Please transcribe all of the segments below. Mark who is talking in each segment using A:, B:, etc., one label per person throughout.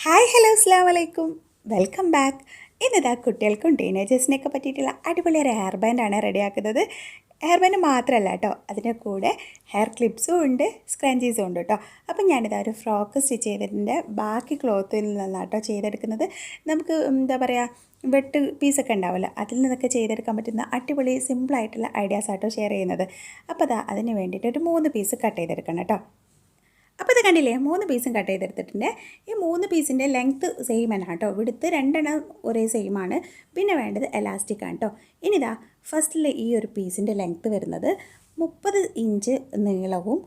A: Hi hello അസ്സലാമു അലൈക്കും, welcome back. ഇന്നിതാ കുട്ടികൾക്കും ടീനേജേഴ്സിനെയൊക്കെ പറ്റിയിട്ടുള്ള അടിപൊളി ഒരു ഹെയർ ബാൻഡാണ് റെഡിയാക്കുന്നത്. ഹെയർ ബാൻഡ് മാത്രമല്ല കേട്ടോ, അതിൻ്റെ കൂടെ ഹെയർ ക്ലിപ്സും ഉണ്ട്, സ്ക്രഞ്ചീസും ഉണ്ട് കേട്ടോ. അപ്പം ഞാനിതാ ഒരു ഫ്രോക്ക് സ്റ്റിച്ച് ചെയ്തതിൻ്റെ ബാക്കി ക്ലോത്തിൽ നിന്നാണ് കേട്ടോ ചെയ്തെടുക്കുന്നത്. നമുക്ക് എന്താ പറയുക, വെട്ട് പീസൊക്കെ ഉണ്ടാവില്ല, അതിൽ നിന്നൊക്കെ ചെയ്തെടുക്കാൻ പറ്റുന്ന അടിപൊളി സിമ്പിളായിട്ടുള്ള ഐഡിയാസ് ആട്ടോ ഷെയർ ചെയ്യുന്നത്. അപ്പോൾ അതാ അതിന് വേണ്ടിയിട്ട് ഒരു 3 പീസ് കട്ട് ചെയ്തെടുക്കണം കേട്ടോ. അപ്പോൾ ഇത് കണ്ടില്ലേ, 3 പീസും കട്ട് ചെയ്തെടുത്തിട്ടുണ്ട്. ഈ 3 പീസിൻ്റെ ലെങ്ത്ത് സെയിം ആണ് കേട്ടോ, ഇവിടുത്തെ 2 ഒരേ സെയിം ആണ്. പിന്നെ വേണ്ടത് എലാസ്റ്റിക് ആണ് കേട്ടോ. ഇനിതാ ഫസ്റ്റിൽ ഈ ഒരു പീസിൻ്റെ ലെങ്ത്ത് വരുന്നത് 30 ഇഞ്ച് നീളവും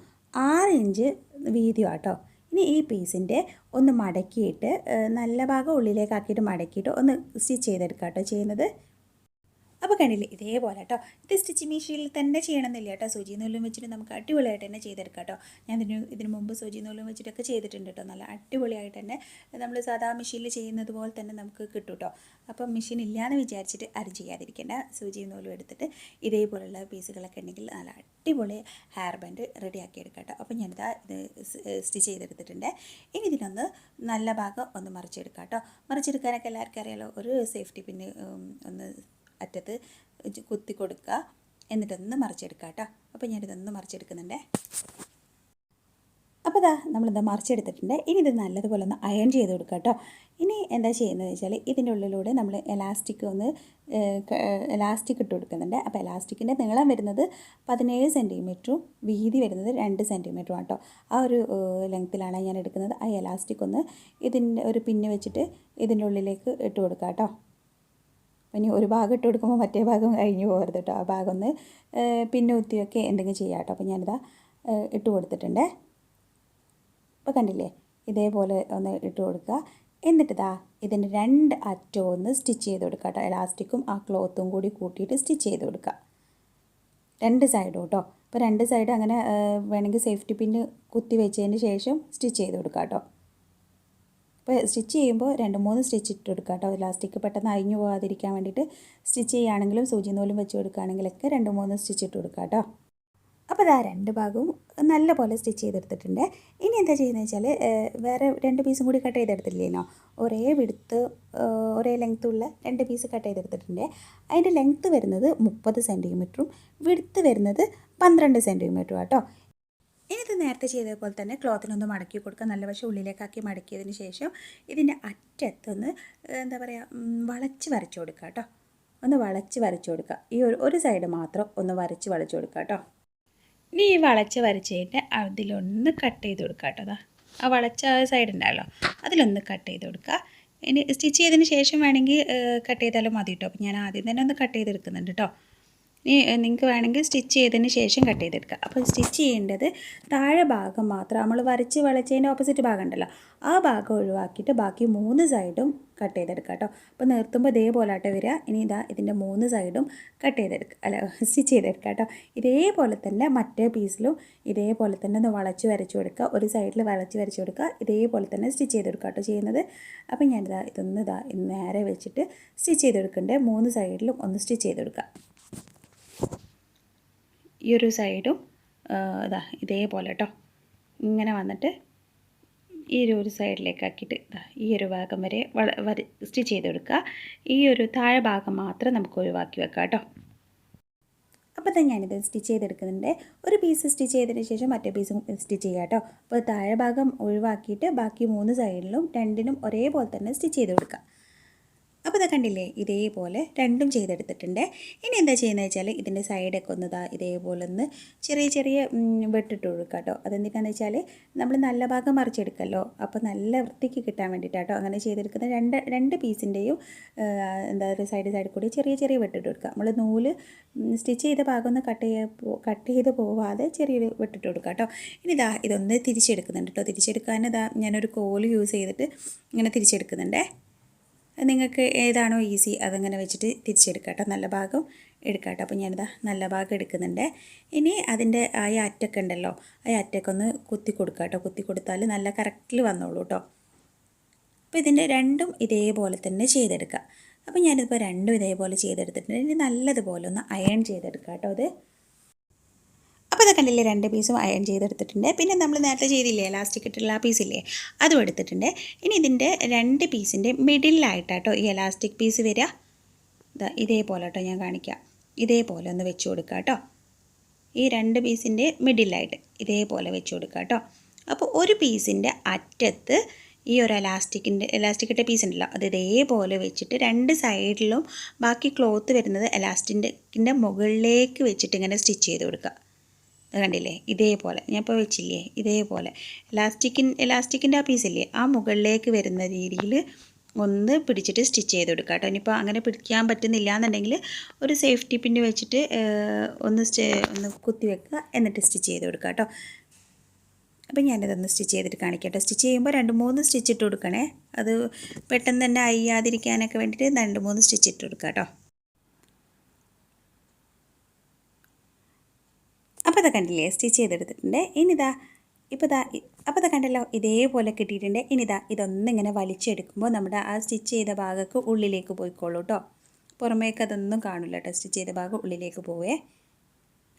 A: 6 ഇഞ്ച് വീതിയും ആട്ടോ. ഇനി ഈ പീസിൻ്റെ ഒന്ന് മടക്കിയിട്ട് നല്ല ഭാഗം ഉള്ളിലേക്കാക്കിയിട്ട് മടക്കിയിട്ട് ഒന്ന് സ്റ്റിച്ച് ചെയ്തെടുക്കാം കേട്ടോ ചെയ്യുന്നത്. അപ്പോൾ കണ്ടില്ലേ, ഇതേപോലെ കേട്ടോ. ഇത് സ്റ്റിച്ചിങ് മെഷീനിൽ തന്നെ ചെയ്യണമെന്നില്ല കേട്ടോ, സൂചി നൂലും വെച്ചിട്ട് നമുക്ക് അടിപൊളിയായിട്ട് തന്നെ ചെയ്തെടുക്കാം കേട്ടോ. ഞാൻ ഇതിന് മുമ്പ് സൂചി നൂലും വെച്ചിട്ടൊക്കെ ചെയ്തിട്ടുണ്ട് കേട്ടോ. നല്ല അടിപൊളിയായിട്ട് തന്നെ നമ്മൾ സാധാ മെഷീനിൽ ചെയ്യുന്നത് പോലെ തന്നെ നമുക്ക് കിട്ടും കേട്ടോ. അപ്പം മെഷീൻ ഇല്ലയെന്ന് വിചാരിച്ചിട്ട് ആരും ചെയ്യാതിരിക്കേണ്ട. സൂചി നൂലും എടുത്തിട്ട് ഇതേപോലുള്ള പീസുകളൊക്കെ ഉണ്ടെങ്കിൽ നല്ല അടിപൊളി ഹെയർ ബാൻഡ് റെഡിയാക്കി എടുക്കാം കേട്ടോ. അപ്പം ഞാനിതാ ഇത് സ്റ്റിച്ച് ചെയ്തെടുത്തിട്ടുണ്ട്. ഇനി ഇതിനൊന്ന് നല്ല ഭാഗം ഒന്ന് മറിച്ചെടുക്കാം കേട്ടോ. മറിച്ചെടുക്കാനൊക്കെ എല്ലാവർക്കും അറിയാലോ, ഒരു സേഫ്റ്റി പിന്ന് ഒന്ന് അറ്റത്ത് കുത്തി കൊടുക്കുക, എന്നിട്ടൊന്ന് മറിച്ചെടുക്കുക കേട്ടോ. അപ്പോൾ ഞാനിതൊന്ന് മറിച്ചെടുക്കുന്നുണ്ട്. അപ്പോൾ ഇതാ നമ്മളിത് മറിച്ചെടുത്തിട്ടുണ്ട്. ഇനി ഇത് നല്ലതുപോലെ ഒന്ന് അയൺ ചെയ്ത് കൊടുക്കുക കേട്ടോ. ഇനി എന്താ ചെയ്യുന്നതെന്ന് വെച്ചാൽ ഇതിൻ്റെ ഉള്ളിലൂടെ നമ്മൾ എലാസ്റ്റിക് ഇട്ട് കൊടുക്കുന്നുണ്ട്. അപ്പോൾ എലാസ്റ്റിക്കിൻ്റെ നീളം വരുന്നത് 17 സെൻറ്റിമീറ്ററും വീതി വരുന്നത് 2 സെൻറ്റിമീറ്ററും ആട്ടോ. ആ ഒരു ലെങ്ത്തിലാണ് ഞാൻ എടുക്കുന്നത്. ആ എലാസ്റ്റിക് ഒന്ന് ഇതിൻ്റെ ഒരു പിന്ന് വെച്ചിട്ട് ഇതിൻ്റെ ഉള്ളിലേക്ക് ഇട്ട് കൊടുക്കുക കേട്ടോ. ഇനി ഒരു ഭാഗം ഇട്ട് കൊടുക്കുമ്പോൾ മറ്റേ ഭാഗം കഴിഞ്ഞ് പോകരുത് കേട്ടോ. ആ ഭാഗം ഒന്ന് പിന്നെ കുത്തിയൊക്കെ എന്തെങ്കിലും ചെയ്യാം കേട്ടോ. അപ്പോൾ ഞാനിതാ ഇട്ട് കൊടുത്തിട്ടുണ്ട്. അപ്പോൾ കണ്ടില്ലേ, ഇതേപോലെ ഒന്ന് ഇട്ട് കൊടുക്കുക. എന്നിട്ടിതാ ഇതിൻ്റെ 2 അറ്റവും ഒന്ന് സ്റ്റിച്ച് ചെയ്ത് കൊടുക്കുക കേട്ടോ. എലാസ്റ്റിക്കും ആ ക്ലോത്തും കൂടി കൂട്ടിയിട്ട് സ്റ്റിച്ച് ചെയ്ത് കൊടുക്കുക 2 സൈഡും കേട്ടോ. അപ്പോൾ 2 സൈഡ് അങ്ങനെ വേണമെങ്കിൽ സേഫ്റ്റി പിന്ന് കുത്തി വെച്ചതിന് ശേഷം സ്റ്റിച്ച് ചെയ്ത് കൊടുക്കുക കേട്ടോ. അപ്പോൾ സ്റ്റിച്ച് ചെയ്യുമ്പോൾ 2-3 സ്റ്റിച്ച് ഇട്ട് കൊടുക്കുക കേട്ടോ. ഇലാസ്റ്റിക് പെട്ടെന്ന് അഴിഞ്ഞു പോകാതിരിക്കാൻ വേണ്ടിയിട്ട് സ്റ്റിച്ച് ചെയ്യുകയാണെങ്കിലും സൂചി നൂലും വെച്ച് കൊടുക്കുകയാണെങ്കിലൊക്കെ 2-3 സ്റ്റിച്ച് ഇട്ട് കൊടുക്കുക കേട്ടോ. അപ്പോൾ ഇതാ 2 ഭാഗവും നല്ല പോലെ സ്റ്റിച്ച് ചെയ്തെടുത്തിട്ടുണ്ട്. ഇനി എന്താ ചെയ്യുന്നത് വെച്ചാൽ വേറെ 2 പീസും കൂടി കട്ട് ചെയ്തെടുത്തില്ലേനോ, ഒരേ വിടുത്ത് ഒരേ ലെങ്ത്തുള്ള 2 പീസ് കട്ട് ചെയ്തെടുത്തിട്ടുണ്ട്. അതിൻ്റെ ലെങ്ത്ത് വരുന്നത് 30 സെൻറ്റിമീറ്ററും വിടുത്ത് വരുന്നത് 12 സെൻറ്റിമീറ്ററും കേട്ടോ. ഇനി ഇത് നേരത്തെ ചെയ്തതുപോലെ തന്നെ ക്ലോത്തിനൊന്ന് മടക്കി കൊടുക്കുക. നല്ല വശം ഉള്ളിലേക്കാക്കി മടക്കിയതിന് ശേഷം ഇതിൻ്റെ അറ്റത്തൊന്ന് എന്താ പറയുക, വളച്ച് വരച്ചു കൊടുക്കുക കേട്ടോ. ഒന്ന് വളച്ച് വരച്ചു കൊടുക്കുക. ഈ ഒരു സൈഡ് മാത്രം ഒന്ന് വരച്ച് കൊടുക്കുക കേട്ടോ. ഇനി ഈ വളച്ച് വരച്ചതിൻ്റെ അതിലൊന്ന് കട്ട് ചെയ്ത് കൊടുക്കുക കേട്ടോ. അതാ ആ വളച്ച സൈഡ് ഉണ്ടല്ലോ, അതിലൊന്ന് കട്ട് ചെയ്ത് കൊടുക്കുക. ഇനി സ്റ്റിച്ച് ചെയ്തതിന് ശേഷം വേണമെങ്കിൽ കട്ട് ചെയ്താലും മതി കേട്ടോ. അപ്പോൾ ഞാൻ ആദ്യം തന്നെ ഒന്ന് കട്ട് ചെയ്തെടുക്കുന്നുണ്ട് കേട്ടോ. ഇനി നിങ്ങൾക്ക് വേണമെങ്കിൽ സ്റ്റിച്ച് ചെയ്തതിന് ശേഷം കട്ട് ചെയ്തെടുക്കുക. അപ്പോൾ സ്റ്റിച്ച് ചെയ്യേണ്ടത് താഴെ ഭാഗം മാത്രം, നമ്മൾ വളച്ചതിൻ്റെ ഓപ്പോസിറ്റ് ഭാഗം ഉണ്ടല്ലോ, ആ ഭാഗം ഒഴിവാക്കിയിട്ട് ബാക്കി 3 സൈഡും കട്ട് ചെയ്തെടുക്കുക കേട്ടോ. അപ്പോൾ നിർത്തുമ്പോൾ ഇതേപോലെ ആട്ടെ വരിക. ഇനി ഇതാ ഇതിൻ്റെ 3 സൈഡും കട്ട് ചെയ്തെടുക്കുക, സ്റ്റിച്ച് ചെയ്തെടുക്കുക കേട്ടോ. ഇതേപോലെ തന്നെ മറ്റേ പീസിലും ഇതേപോലെ തന്നെ ഒന്ന് വരച്ചു കൊടുക്കുക. ഒരു സൈഡിൽ വരച്ചു കൊടുക്കുക, ഇതേപോലെ തന്നെ സ്റ്റിച്ച് ചെയ്തെടുക്കുക കേട്ടോ ചെയ്യുന്നത്. അപ്പോൾ ഞാനിതാ ഇതൊന്ന് നേരെ വെച്ചിട്ട് സ്റ്റിച്ച് ചെയ്തെടുക്കണ്ടേ. 3 സൈഡിലും ഒന്ന് സ്റ്റിച്ച് ചെയ്തെടുക്കുക. ഈ ഒരു സൈഡും ഇതാ ഇതേപോലെ കേട്ടോ, ഇങ്ങനെ വന്നിട്ട് ഈ ഒരു സൈഡിലേക്കാക്കിയിട്ട് ഈ ഒരു ഭാഗം വരെ സ്റ്റിച്ച് ചെയ്ത് കൊടുക്കുക. ഈ ഒരു താഴെ ഭാഗം മാത്രം നമുക്ക് ഒഴിവാക്കി വെക്കാം കേട്ടോ. അപ്പോൾ തന്നെ ഞാനിത് സ്റ്റിച്ച് ചെയ്തെടുക്കുന്നുണ്ട്. ഒരു പീസ് സ്റ്റിച്ച് ചെയ്തതിന് ശേഷം മറ്റേ പീസും സ്റ്റിച്ച് ചെയ്യാം കേട്ടോ. അപ്പോൾ താഴെ ഭാഗം ഒഴിവാക്കിയിട്ട് ബാക്കി 3 സൈഡിലും 2നും ഒരേപോലെ തന്നെ സ്റ്റിച്ച് ചെയ്ത് കൊടുക്കുക. അപ്പോൾ ഇതാ കണ്ടില്ലേ, ഇതേപോലെ 2ഉം ചെയ്തെടുത്തിട്ടുണ്ട്. ഇനി എന്താ ചെയ്യുന്നത് വെച്ചാൽ ഇതിൻ്റെ സൈഡൊക്കെ ഒന്ന് ഇതേപോലെ ഒന്ന് ചെറിയ വെട്ടിട്ട് കൊടുക്കുക കേട്ടോ. അതെന്തിനാന്ന് വെച്ചാൽ നമ്മൾ നല്ല ഭാഗം മറിച്ചെടുക്കല്ലോ, അപ്പോൾ നല്ല വൃത്തിക്ക് കിട്ടാൻ വേണ്ടിയിട്ടാട്ടോ അങ്ങനെ ചെയ്തെടുക്കുന്നത്. 2 പീസിൻ്റെയും എന്താ പറയുക സൈഡ് കൂടി ചെറിയ വെട്ടിട്ട് കൊടുക്കുക. നമ്മൾ നൂല് സ്റ്റിച്ച് ചെയ്ത ഭാഗം ഒന്ന് കട്ട് ചെയ്ത് പോവാതെ ചെറിയൊരു വെട്ടിട്ട് കൊടുക്കുക കേട്ടോ. ഇനി ഇതൊന്ന് തിരിച്ചെടുക്കുന്നുണ്ട് കേട്ടോ. തിരിച്ചെടുക്കാൻ ഞാനൊരു കോല് യൂസ് ചെയ്തിട്ട് ഇങ്ങനെ തിരിച്ചെടുക്കുന്നുണ്ടേ. നിങ്ങൾക്ക് ഏതാണോ ഈസി അതങ്ങനെ വെച്ചിട്ട് തിരിച്ചെടുക്കാം കേട്ടോ. നല്ല ഭാഗം എടുക്കാം കേട്ടോ. അപ്പോൾ ഞാനിതാ നല്ല ഭാഗം എടുക്കുന്നുണ്ട്. ഇനി അതിൻ്റെ ആ അറ്റൊക്കെ ഉണ്ടല്ലോ, ആ അറ്റൊക്കെ ഒന്ന് കുത്തി കൊടുക്കാം കേട്ടോ. കുത്തി കൊടുത്താൽ നല്ല കറക്റ്റിൽ വന്നോളൂ കേട്ടോ. അപ്പോൾ ഇതിൻ്റെ 2ഉം ഇതേപോലെ തന്നെ ചെയ്തെടുക്കുക. അപ്പോൾ ഞാനിപ്പോൾ 2ഉം ഇതേപോലെ ചെയ്തെടുത്തിട്ടുണ്ട്. ഇനി നല്ലതുപോലെ ഒന്ന് അയൺ ചെയ്തെടുക്കാം കേട്ടോ. അത് അപ്പോൾ അത് കണ്ടില്ലേ, 2 പീസും അയൺ ചെയ്തെടുത്തിട്ടുണ്ട്. പിന്നെ നമ്മൾ നേരത്തെ ചെയ്തില്ലേ എലാസ്റ്റിക് ഇട്ടുള്ള ആ പീസില്ലേ, അതും എടുത്തിട്ടുണ്ട്. ഇനി ഇതിൻ്റെ 2 പീസിൻ്റെ മിഡിലായിട്ടാട്ടോ ഈ എലാസ്റ്റിക് പീസ് വരിക. ഇതേപോലെ കേട്ടോ ഞാൻ കാണിക്കാം. ഇതേപോലെ ഒന്ന് വെച്ച് കൊടുക്കുക കേട്ടോ. ഈ 2 പീസിൻ്റെ മിഡിലായിട്ട് ഇതേപോലെ വെച്ച് കൊടുക്കുക കേട്ടോ. അപ്പോൾ ഒരു പീസിൻ്റെ അറ്റത്ത് ഈ ഒരു എലാസ്റ്റിക് ഇട്ട പീസ് ഉണ്ടല്ലോ, അത് ഇതേപോലെ വെച്ചിട്ട് 2 സൈഡിലും ബാക്കി ക്ലോത്ത് വരുന്നത് എലാസ്റ്റിക്കിൻ്റെ മുകളിലേക്ക് വെച്ചിട്ട് ഇങ്ങനെ സ്റ്റിച്ച് ചെയ്ത് കൊടുക്കുക. അത് കണ്ടില്ലേ, ഇതേപോലെ ഞാൻ ഇപ്പോൾ വെച്ചില്ലേ, ഇതേപോലെ എലാസ്റ്റിക്കിൻ്റെ ആ പീസില്ലേ, ആ മുകളിലേക്ക് വരുന്ന രീതിയിൽ ഒന്ന് പിടിച്ചിട്ട് സ്റ്റിച്ച് ചെയ്ത് കൊടുക്കുക കേട്ടോ. ഇനിയിപ്പോൾ അങ്ങനെ പിടിക്കാൻ പറ്റുന്നില്ല എന്നുണ്ടെങ്കിൽ ഒരു സേഫ്റ്റി പിന്ന് വെച്ചിട്ട് ഒന്ന് കുത്തി വെക്കുക, എന്നിട്ട് സ്റ്റിച്ച് ചെയ്ത് കൊടുക്കുക കേട്ടോ. അപ്പോൾ ഞാനിതൊന്ന് സ്റ്റിച്ച് ചെയ്തിട്ട് കാണിക്കാം കേട്ടോ. സ്റ്റിച്ച് ചെയ്യുമ്പോൾ 2-3 സ്റ്റിച്ച് ഇട്ട് കൊടുക്കണേ. അത് പെട്ടെന്ന് തന്നെ അയ്യാതിരിക്കാനൊക്കെ വേണ്ടിയിട്ട് 2-3 സ്റ്റിച്ച് ഇട്ട് കൊടുക്കുക കേട്ടോ. അപ്പോൾ അത് കണ്ടില്ലേ, സ്റ്റിച്ച് ചെയ്തെടുത്തിട്ടുണ്ട്. ഇനിതാ അപ്പോൾ അത് കണ്ടല്ലോ, ഇതേപോലെ കിട്ടിയിട്ടുണ്ട്. ഇതൊന്നിങ്ങനെ വലിച്ചെടുക്കുമ്പോൾ നമ്മുടെ ആ സ്റ്റിച്ച് ചെയ്ത ഭാഗമൊക്കെ ഉള്ളിലേക്ക് പോയിക്കോളൂ കേട്ടോ. പുറമേക്ക് അതൊന്നും കാണില്ല കേട്ടോ, സ്റ്റിച്ച് ചെയ്ത ഭാഗം ഉള്ളിലേക്ക് പോവേ.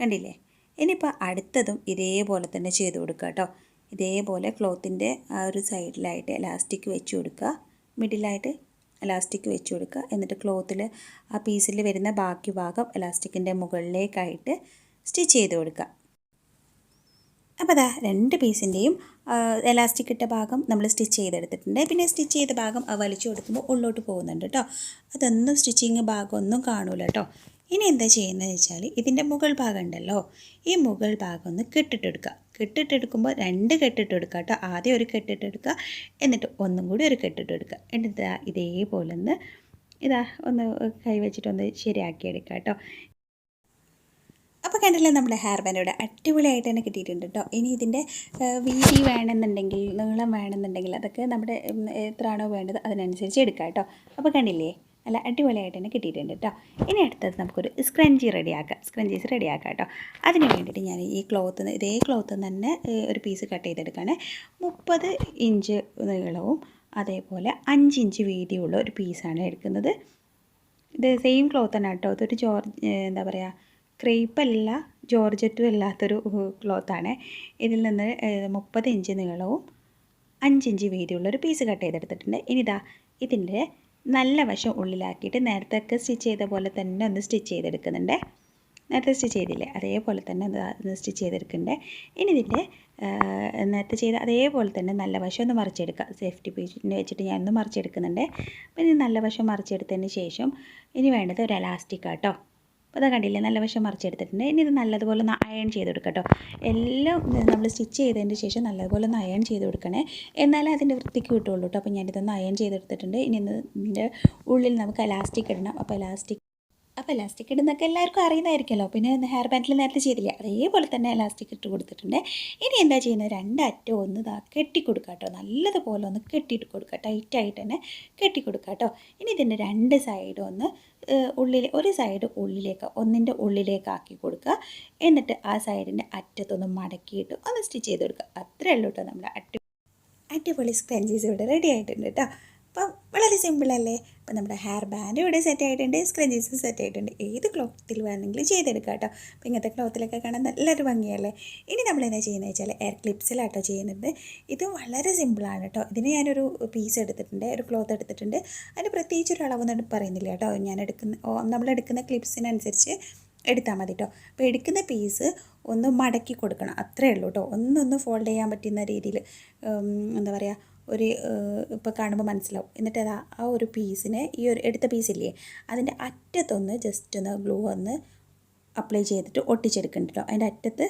A: കണ്ടില്ലേ. ഇനിയിപ്പോൾ അടുത്തതും ഇതേപോലെ തന്നെ ചെയ്ത് കൊടുക്കുക കേട്ടോ. ഇതേപോലെ ക്ലോത്തിൻ്റെ ആ ഒരു സൈഡിലായിട്ട് എലാസ്റ്റിക് വെച്ച് കൊടുക്കുക, മിഡിലായിട്ട് എലാസ്റ്റിക് വെച്ച് കൊടുക്കുക. എന്നിട്ട് ക്ലോത്തിൽ ആ പീസിൽ വരുന്ന ബാക്കി ഭാഗം എലാസ്റ്റിക്കിൻ്റെ മുകളിലേക്കായിട്ട് സ്റ്റിച്ച് ചെയ്ത് കൊടുക്കുക. അപ്പോൾ അതാ 2 പീസിൻ്റെയും എലാസ്റ്റിക് ഇട്ട ഭാഗം നമ്മൾ സ്റ്റിച്ച് ചെയ്തെടുത്തിട്ടുണ്ട്. പിന്നെ സ്റ്റിച്ച് ചെയ്ത ഭാഗം വലിച്ചു കൊടുക്കുമ്പോൾ ഉള്ളോട്ട് പോകുന്നുണ്ട് കേട്ടോ. അതൊന്നും സ്റ്റിച്ചിങ് ഭാഗമൊന്നും കാണൂല കേട്ടോ. ഇനി എന്താ ചെയ്യുന്നതെന്ന് വെച്ചാൽ ഇതിൻ്റെ മുകൾ ഭാഗം ഉണ്ടല്ലോ, ഈ മുകൾ ഭാഗം ഒന്ന് കെട്ടിട്ടെടുക്കുക. കെട്ടിട്ടെടുക്കുമ്പോൾ 2 കെട്ടിട്ടെടുക്കുക കേട്ടോ. ആദ്യം ഒരു കെട്ടിട്ടെടുക്കുക, എന്നിട്ട് ഒന്നും കൂടി ഒരു കെട്ടിട്ടെടുക്കുക. എന്നിട്ട് ഇതേപോലെ ഒന്ന് കൈ വെച്ചിട്ടൊന്ന് ശരിയാക്കിയെടുക്കുക കേട്ടോ. അപ്പോൾ കണ്ടില്ലേ, നമ്മുടെ ഹെയർ ബാൻഡ് ഇവിടെ അടിപൊളിയായിട്ട് തന്നെ കിട്ടിയിട്ടുണ്ട് കേട്ടോ. ഇനി ഇതിൻ്റെ വീതി വേണമെന്നുണ്ടെങ്കിൽ, നീളം വേണമെന്നുണ്ടെങ്കിൽ അതൊക്കെ നമ്മുടെ എത്രയാണോ വേണ്ടത് അതിനനുസരിച്ച് എടുക്കാം കേട്ടോ. അപ്പോൾ കണ്ടില്ലേ, നല്ല അടിപൊളിയായിട്ട് തന്നെ കിട്ടിയിട്ടുണ്ട് കേട്ടോ. ഇനി അടുത്തത് നമുക്കൊരു സ്ക്രഞ്ചീസ് റെഡിയാക്കാം കേട്ടോ. അതിന് വേണ്ടിയിട്ട് ഞാൻ ഇതേ ക്ലോത്ത് തന്നെ ഒരു പീസ് കട്ട് ചെയ്തെടുക്കുകയാണ്. 30 ഇഞ്ച് നീളവും അതേപോലെ 5 ഇഞ്ച് വീതിയുള്ള ഒരു പീസാണ് എടുക്കുന്നത്. ഇത് സെയിം ക്ലോത്ത് തന്നെ കേട്ടോ. ഇതൊരു എന്താ പറയുക, ക്രേപ്പല്ല ജോർജറ്റും അല്ലാത്തൊരു ക്ലോത്താണ്. ഇതിൽ നിന്ന് 30 ഇഞ്ച് നീളവും 5 ഇഞ്ച് വീതിയുള്ളൊരു പീസ് കട്ട് ചെയ്തെടുത്തിട്ടുണ്ട്. ഇതിൻ്റെ നല്ല വശം ഉള്ളിലാക്കിയിട്ട് നേരത്തെ സ്റ്റിച്ച് ചെയ്ത പോലെ തന്നെ ഒന്ന് സ്റ്റിച്ച് ചെയ്തെടുക്കുന്നുണ്ട്. നേരത്തെ സ്റ്റിച്ച് ചെയ്തില്ലേ, അതേപോലെ തന്നെ ഒന്ന് സ്റ്റിച്ച് ചെയ്തെടുക്കുന്നുണ്ട്. ഇനി ഇതിൻ്റെ നേരത്തെ ചെയ്ത അതേപോലെ തന്നെ നല്ല വശം ഒന്ന് മറിച്ചെടുക്കുക. സേഫ്റ്റി പീസിന് വെച്ചിട്ട് ഞാനൊന്ന് മറിച്ചെടുക്കുന്നുണ്ട്. അപ്പോൾ ഇത് നല്ല വശം മറിച്ചെടുത്തതിന് ശേഷം ഇനി വേണ്ടത് ഒരു എലാസ്റ്റിക് കേട്ടോ. അപ്പോൾ അത് കണ്ടില്ലേ, നല്ല വശം മറിച്ചെടുത്തിട്ടുണ്ട്. ഇനി ഇത് നല്ലതുപോലെ ഒന്ന് അയൺ ചെയ്ത് കൊടുക്കുക കേട്ടോ. എല്ലാം നമ്മൾ സ്റ്റിച്ച് ചെയ്തതിന് ശേഷം നല്ലതുപോലെ ഒന്ന് അയൺ ചെയ്ത് കൊടുക്കണേ, എന്നാലേ അതിൻ്റെ വൃത്തിക്ക് കിട്ടുള്ളൂ കേട്ടോ. അപ്പോൾ ഞാനിതൊന്ന് അയൺ ചെയ്തെടുത്തിട്ടുണ്ട്. ഇനി ഇതിൻ്റെ ഉള്ളിൽ നമുക്ക് എലാസ്റ്റിക് ഇടണം. അപ്പോൾ എലാസ്റ്റിക് ഇടുന്നൊക്കെ എല്ലാവർക്കും അറിയുന്നതായിരിക്കുമല്ലോ. പിന്നെ ഹെയർ ബാൻഡിൽ നേരത്തെ ചെയ്തില്ല, അതേപോലെ തന്നെ എലാസ്റ്റിക് ഇട്ട് കൊടുത്തിട്ടുണ്ട്. ഇനി എന്താ ചെയ്യുന്നത്, 2 അറ്റവും ഒന്ന് കെട്ടിക്കൊടുക്കുക കേട്ടോ. നല്ലതുപോലെ ഒന്ന് കെട്ടിയിട്ട് കൊടുക്കുക, ടൈറ്റായിട്ട് തന്നെ കെട്ടിക്കൊടുക്കുക കേട്ടോ. ഇനി ഇതിൻ്റെ 2 സൈഡും ഒന്ന് ഒരു സൈഡ് ഒന്നിൻ്റെ ഉള്ളിലേക്കാക്കി കൊടുക്കുക. എന്നിട്ട് ആ സൈഡിൻ്റെ അറ്റത്തൊന്ന് മടക്കിയിട്ട് ഒന്ന് സ്റ്റിച്ച് ചെയ്ത് കൊടുക്കുക. അത്രയേ ഉള്ളൂ കേട്ടോ. നമ്മുടെ അടിപൊളി സ്ക്രഞ്ചീസ് ഇവിടെ റെഡി ആയിട്ടുണ്ട് കേട്ടോ. അപ്പം വളരെ സിമ്പിളല്ലേ. അപ്പം നമ്മുടെ ഹെയർ ബാൻഡ് ഇവിടെ സെറ്റ് ആയിട്ടുണ്ട്, സ്ക്രഞ്ചീസ് സെറ്റ് ആയിട്ടുണ്ട്. ഏത് ക്ലോത്തിൽ വേണമെങ്കിലും ചെയ്തെടുക്കാം കേട്ടോ. അപ്പോൾ ഇങ്ങനത്തെ ക്ലോത്തിലൊക്കെ കാണാൻ നല്ലൊരു ഭംഗിയല്ലേ. ഇനി നമ്മളെന്താ ചെയ്യുന്നത് വെച്ചാൽ എയർ ക്ലിപ്സിലാട്ടോ ചെയ്യുന്നത്. ഇത് വളരെ സിമ്പിളാണ് കേട്ടോ. ഇതിന് ഞാനൊരു പീസ് എടുത്തിട്ടുണ്ട്, ഒരു ക്ലോത്ത് എടുത്തിട്ടുണ്ട്. അതിന് പ്രത്യേകിച്ച് ഒരു അളവൊന്നും പറയുന്നില്ല കേട്ടോ. നമ്മളെടുക്കുന്ന ക്ലിപ്സിനനുസരിച്ച് എടുത്താൽ മതി കേട്ടോ. അപ്പോൾ എടുക്കുന്ന പീസ് ഒന്ന് മടക്കി കൊടുക്കണം, അത്രയേ ഉള്ളൂ കേട്ടോ. ഒന്ന് ഫോൾഡ് ചെയ്യാൻ പറ്റുന്ന രീതിയിൽ, എന്താ പറയുക, ഇപ്പോൾ കാണുമ്പോൾ മനസ്സിലാവും. എന്നിട്ട് ആ ഒരു പീസിനെ, ഈ ഒരു എടുത്ത പീസില്ലേ, അതിൻ്റെ അറ്റത്തൊന്ന് ജസ്റ്റ് ഒന്ന് ഗ്ലൂ ഒന്ന് അപ്ലൈ ചെയ്തിട്ട് ഒട്ടിച്ചെടുക്കുന്നുണ്ട് കേട്ടോ. അതിൻ്റെ അറ്റത്ത്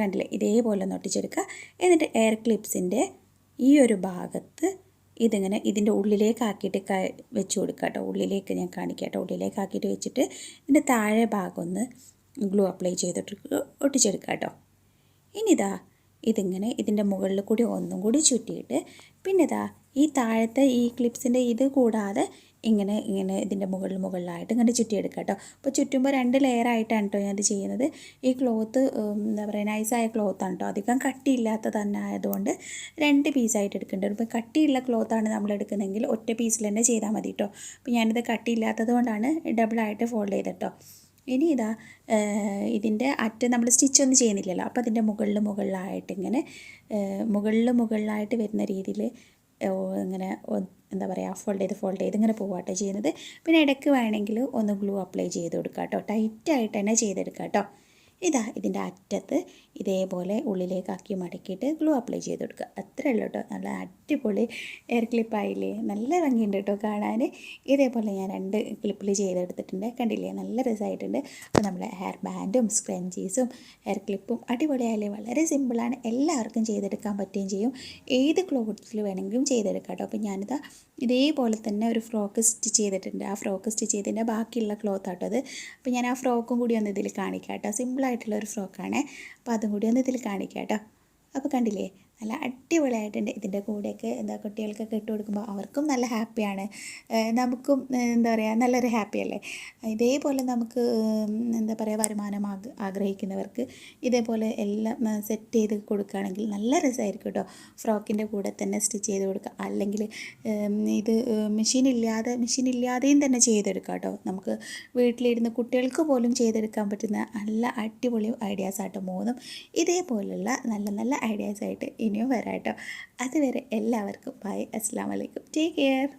A: കണ്ടില്ലേ, ഇതേപോലെ ഒന്ന് ഒട്ടിച്ചെടുക്കുക. എന്നിട്ട് എയർ ക്ലിപ്സിൻ്റെ ഈ ഒരു ഭാഗത്ത് ഇതിൻ്റെ ഉള്ളിലേക്കാക്കിയിട്ട് വെച്ച് കൊടുക്കുക കേട്ടോ. ഉള്ളിലേക്ക് ഞാൻ കാണിക്കാം കേട്ടോ. ഉള്ളിലേക്കാക്കിയിട്ട് വെച്ചിട്ട് ഇതിൻ്റെ താഴെ ഭാഗം ഒന്ന് ഗ്ലൂ അപ്ലൈ ചെയ്തിട്ട് ഒട്ടിച്ചെടുക്കുക കേട്ടോ. ഇതിങ്ങനെ ഇതിൻ്റെ മുകളിൽ കൂടി ഒന്നും കൂടി ചുറ്റിയിട്ട്, പിന്നെ ഈ താഴത്തെ ഈ ക്ലിപ്സിൻ്റെ ഇത് കൂടാതെ ഇങ്ങനെ ഇതിൻ്റെ മുകളിലായിട്ട് ഇങ്ങനെ ചുറ്റിയെടുക്കുക കേട്ടോ. അപ്പോൾ ചുറ്റുമ്പോൾ 2 ലെയറായിട്ടാണ് കേട്ടോ ഞാനത് ചെയ്യുന്നത്. ഈ ക്ലോത്ത് എന്താ പറയുക, നൈസായ ക്ലോത്താണ് കേട്ടോ. അധികം കട്ടിയില്ലാത്ത തന്നെ ആയതുകൊണ്ട് 2 പീസായിട്ട് എടുക്കേണ്ടി വരും. ഇപ്പോൾ കട്ടിയുള്ള ക്ലോത്താണ് നമ്മൾ എടുക്കുന്നതെങ്കിൽ ഒറ്റ പീസിൽ തന്നെ ചെയ്താൽ മതി കേട്ടോ. അപ്പോൾ ഞാനിത് കട്ടിയില്ലാത്തത് കൊണ്ടാണ് ഡബിളായിട്ട് ഫോൾഡ് ചെയ്തിട്ടോ. ഇനി ഇതാ ഇതിൻ്റെ അറ്റം നമ്മൾ സ്റ്റിച്ചൊന്നും ചെയ്യുന്നില്ലല്ലോ, അപ്പോൾ അതിൻ്റെ മുകളിലായിട്ട് ഇങ്ങനെ മുകളിലായിട്ട് വരുന്ന രീതിയിൽ ഇങ്ങനെ എന്താ പറയുക ഫോൾഡ് ചെയ്ത് ഇങ്ങനെ പോവാട്ടോ ചെയ്യുന്നത്. പിന്നെ ഇടയ്ക്ക് വേണമെങ്കിൽ ഒന്ന് ഗ്ലൂ അപ്ലൈ ചെയ്ത് കൊടുക്കുക കേട്ടോ, ടൈറ്റായിട്ട് തന്നെ ചെയ്തെടുക്കുക കേട്ടോ. ഇതാ ഇതിൻ്റെ അറ്റത്ത് ഇതേപോലെ ഉള്ളിലേക്കാക്കി മടക്കിയിട്ട് ഗ്ലൂ അപ്ലൈ ചെയ്ത് കൊടുക്കുക. അത്രേ ഉള്ളൂ കേട്ടോ. നല്ല അടിപൊളി എയർ ക്ലിപ്പായില്ലേ, നല്ല ഭംഗിയുണ്ട് കേട്ടോ കാണാൻ. ഇതേപോലെ ഞാൻ 2 ക്ലിപ്പിൽ ചെയ്തെടുത്തിട്ടുണ്ട്, കണ്ടില്ലേ, നല്ല രസമായിട്ടുണ്ട്. അപ്പോൾ നമ്മൾ ഹെയർ ബാൻഡും സ്ക്രഞ്ചീസും ഹെയർ ക്ലിപ്പും അടിപൊളിയായാലേ, വളരെ സിമ്പിളാണ്, എല്ലാവർക്കും ചെയ്തെടുക്കാൻ പറ്റുകയും ചെയ്യും. ഏത് ക്ലോത്തിൽ വേണമെങ്കിലും ചെയ്തെടുക്കാം കേട്ടോ. അപ്പോൾ ഞാനിതാ ഇതേപോലെ തന്നെ ഒരു ഫ്രോക്ക് സ്റ്റിച്ച് ചെയ്തിട്ടുണ്ട്. ആ ഫ്രോക്ക് സ്റ്റിച്ച് ചെയ്തതിൻ്റെ ബാക്കിയുള്ള ക്ലോത്ത് ആട്ടോ അത്. അപ്പോൾ ഞാൻ ആ ഫ്രോക്കും കൂടി ഒന്ന് ഇതിൽ കാണിക്കാം കേട്ടോ. സിമ്പിളായിട്ടുള്ളൊരു ഫ്രോക്കാണ്, അപ്പോൾ അതും കൂടി ഒന്ന് ഇതിൽ കാണിക്കാം കേട്ടോ. അപ്പോൾ കണ്ടില്ലേ, നല്ല അടിപൊളിയായിട്ടുണ്ട്. ഇതിൻ്റെ കൂടെയൊക്കെ കുട്ടികൾക്കൊക്കെ ഇട്ട് കൊടുക്കുമ്പോൾ അവർക്കും നല്ല ഹാപ്പിയാണ്, നമുക്കും എന്താ പറയുക നല്ലൊരു ഹാപ്പിയല്ലേ. ഇതേപോലെ നമുക്ക് വരുമാനം ആഗ്രഹിക്കുന്നവർക്ക് ഇതേപോലെ എല്ലാം സെറ്റ് ചെയ്ത് കൊടുക്കുകയാണെങ്കിൽ നല്ല രസമായിരിക്കും കേട്ടോ. ഫ്രോക്കിൻ്റെ കൂടെ തന്നെ സ്റ്റിച്ച് ചെയ്ത് കൊടുക്കുക, അല്ലെങ്കിൽ ഇത് മെഷീനില്ലാതെയും തന്നെ ചെയ്തെടുക്കാം കേട്ടോ. നമുക്ക് വീട്ടിലിരുന്ന് കുട്ടികൾക്ക് പോലും ചെയ്തെടുക്കാൻ പറ്റുന്ന നല്ല അടിപൊളി ഐഡിയാസ് ആട്ടോ 3. ഇതേപോലുള്ള നല്ല നല്ല ഐഡിയാസായിട്ട് ഇനിയും വരാം കേട്ടോ. അതുവരെ എല്ലാവർക്കും ബൈ, അസ്സലാമു അലൈക്കും, ടേക്ക് കെയർ.